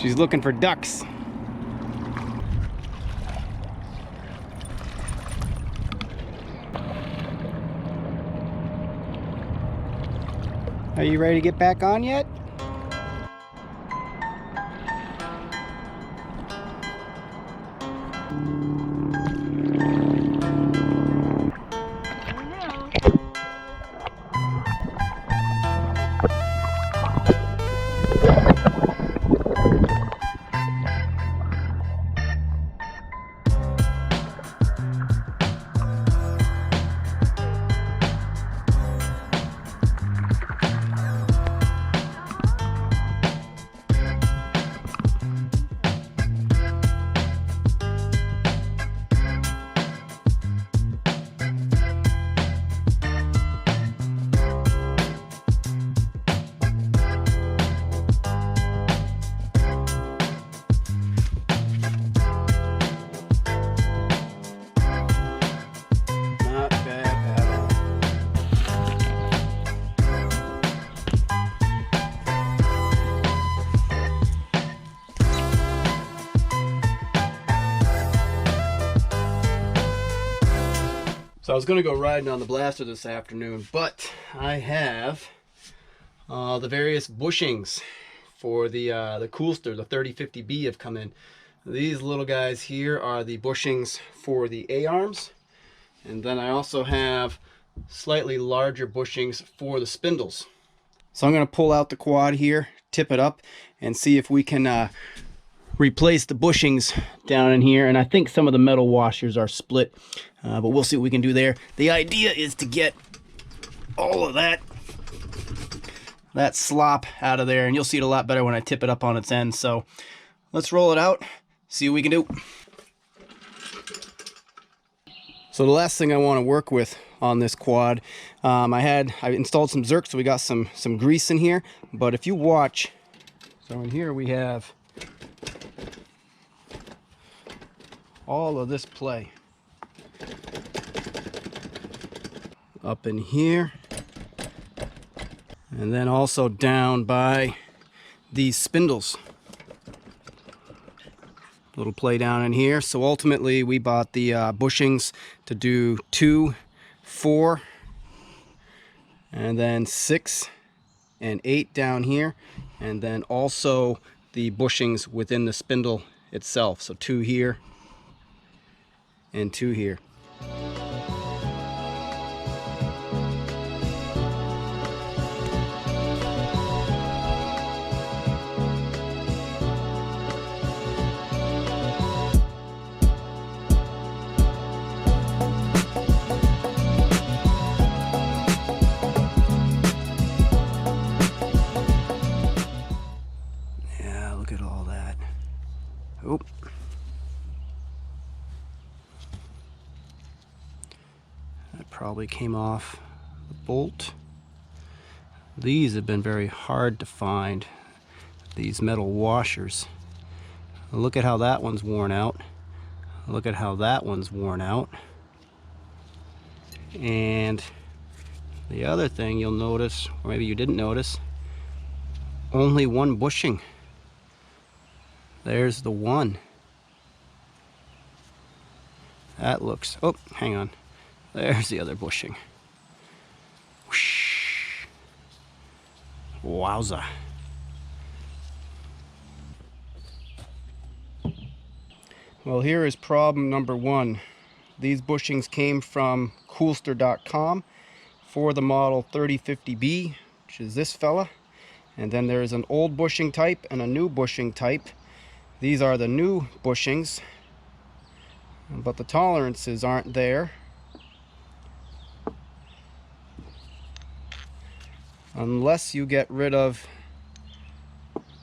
She's looking for ducks. Are you ready to get back on yet? So I was going to go riding on the blaster this afternoon, but I have the various bushings for the Coolster, the 3050B have come in. These little guys here are the bushings for the A-arms, and then I also have slightly larger bushings for the spindles. So I'm going to pull out the quad here, tip it up, and see if we can replace the bushings down in here. And I think some of the metal washers are split, but we'll see what we can do there. The idea is to get all of that slop out of there, and you'll see it a lot better when I tip it up on its end. So let's roll it out, see what we can do. So the last thing I want to work with on this quad, I installed some Zerk, so we got some grease in here. But if you watch, so in here we have all of this play up in here, and then also down by these spindles, little play down in here. So ultimately we bought the bushings to do 2, 4, and then 6 and 8 down here, and then also the bushings within the spindle itself. So 2 here and 2 here. Yeah, look at all that. Oh. Probably came off the bolt. These have been very hard to find, these metal washers. Look at how that one's worn out. Look at how that one's worn out. And the other thing you'll notice, or maybe you didn't notice, only one bushing. There's the one. That looks, oh, hang on. There's the other bushing. Whoosh. Wowza. Well, here is problem number 1. These bushings came from coolster.com for the model 3050B, which is this fella. And then there's an old bushing type and a new bushing type. These are the new bushings, but the tolerances aren't there unless you get rid of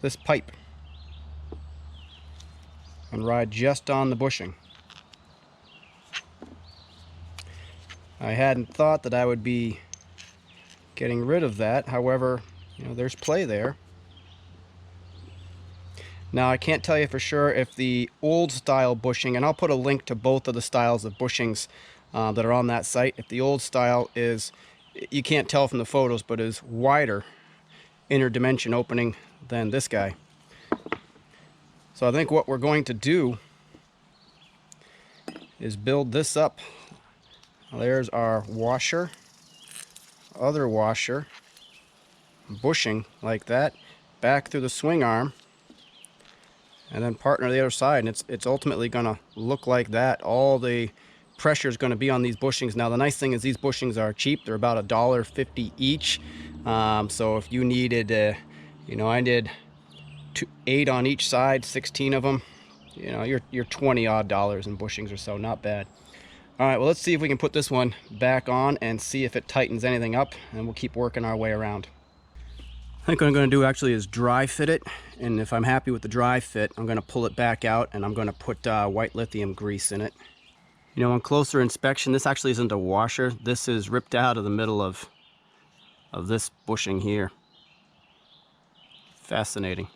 this pipe and ride just on the bushing. I hadn't thought that I would be getting rid of that. However, you know, there's play there. Now, I can't tell you for sure if the old style bushing, and I'll put a link to both of the styles of bushings that are on that site. If the old style is, you can't tell from the photos, but is wider inner dimension opening than this guy. So I think what we're going to do is build this up. There's our washer, other washer, bushing like that, back through the swing arm, and then partner the other side, and it's ultimately going to look like that. All the pressure is going to be on these bushings. Now the nice thing is these bushings are cheap. They're about $1.50 each. So if you needed, you know, I did 8 on each side, 16 of them. You know, you're 20 odd dollars in bushings or so. Not bad. All right, well, let's see if we can put this one back on and see if it tightens anything up, and we'll keep working our way around. I think what I'm going to do actually is dry fit it, and if I'm happy with the dry fit, I'm going to pull it back out and I'm going to put white lithium grease in it. You know, on closer inspection, this actually isn't a washer. This is ripped out of the middle of this bushing here. Fascinating.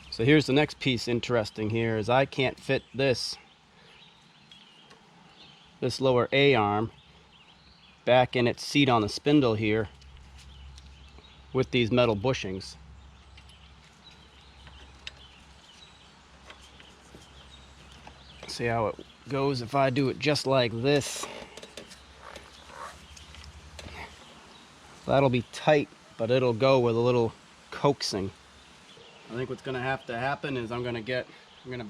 So here's the next piece interesting here is I can't fit this lower A-arm back in its seat on the spindle here with these metal bushings. See how it goes if I do it just like this. That'll be tight, but it'll go with a little coaxing. I think what's gonna have to happen is I'm gonna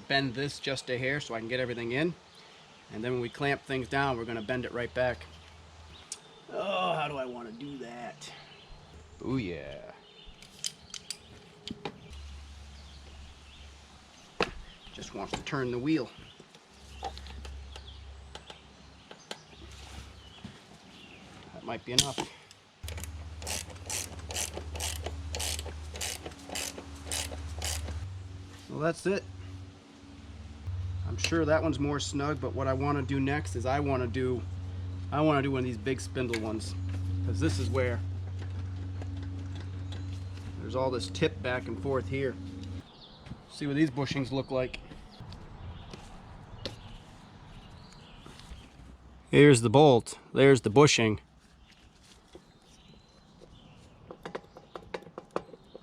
bend this just a hair so I can get everything in. And then when we clamp things down, we're gonna bend it right back. Oh, how do I wanna do that? Oh yeah. Just wants to turn the wheel. That might be enough. Well, that's it. I'm sure that one's more snug, but what I want to do next is I want to do one of these big spindle ones, because this is where there's all this tip back and forth here. See what these bushings look like. Here's the bolt, there's the bushing.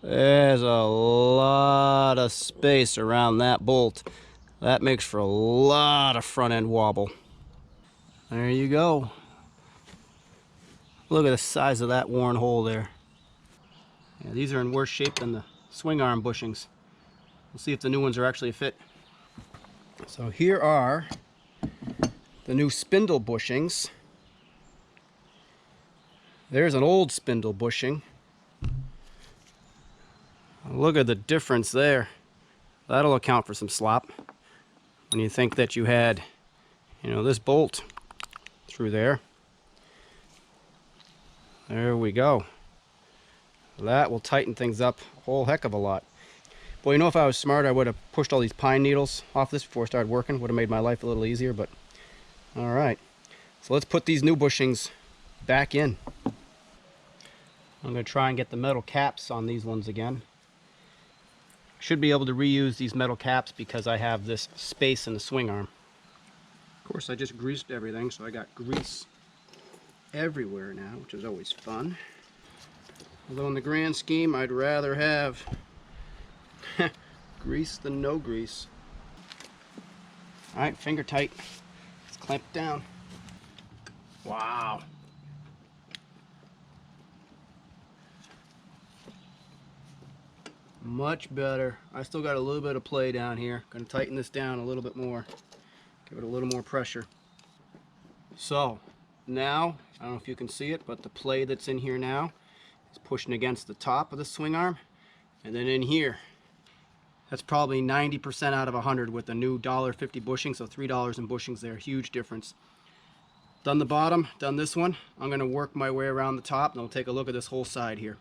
There's a lot of space around that bolt. That makes for a lot of front end wobble. There you go. Look at the size of that worn hole there. Yeah, these are in worse shape than the swing arm bushings. We'll see if the new ones are actually a fit. So here are the new spindle bushings. There's an old spindle bushing. Look at the difference there. That'll account for some slop. When you think that you had, you know, this bolt through there. There we go. That will tighten things up a whole heck of a lot. Boy, you know, if I was smart, I would have pushed all these pine needles off this before I started working. Would have made my life a little easier, but all right. So let's put these new bushings back in. I'm going to try and get the metal caps on these ones again. Should be able to reuse these metal caps because I have this space in the swing arm. Of course, I just greased everything, so I got grease everywhere now, which is always fun. Although in the grand scheme, I'd rather have grease than no grease. All right, finger tight. Let's clamp it down. Wow. Much better. I still got a little bit of play down here. Gonna tighten this down a little bit more. Give it a little more pressure. So now, I don't know if you can see it, but the play that's in here now is pushing against the top of the swing arm. And then in here, that's probably 90% out of 100 with the new $1.50 bushing, so $3 in bushings there. Huge difference. Done the bottom, done this one. I'm gonna work my way around the top and I'll take a look at this whole side here.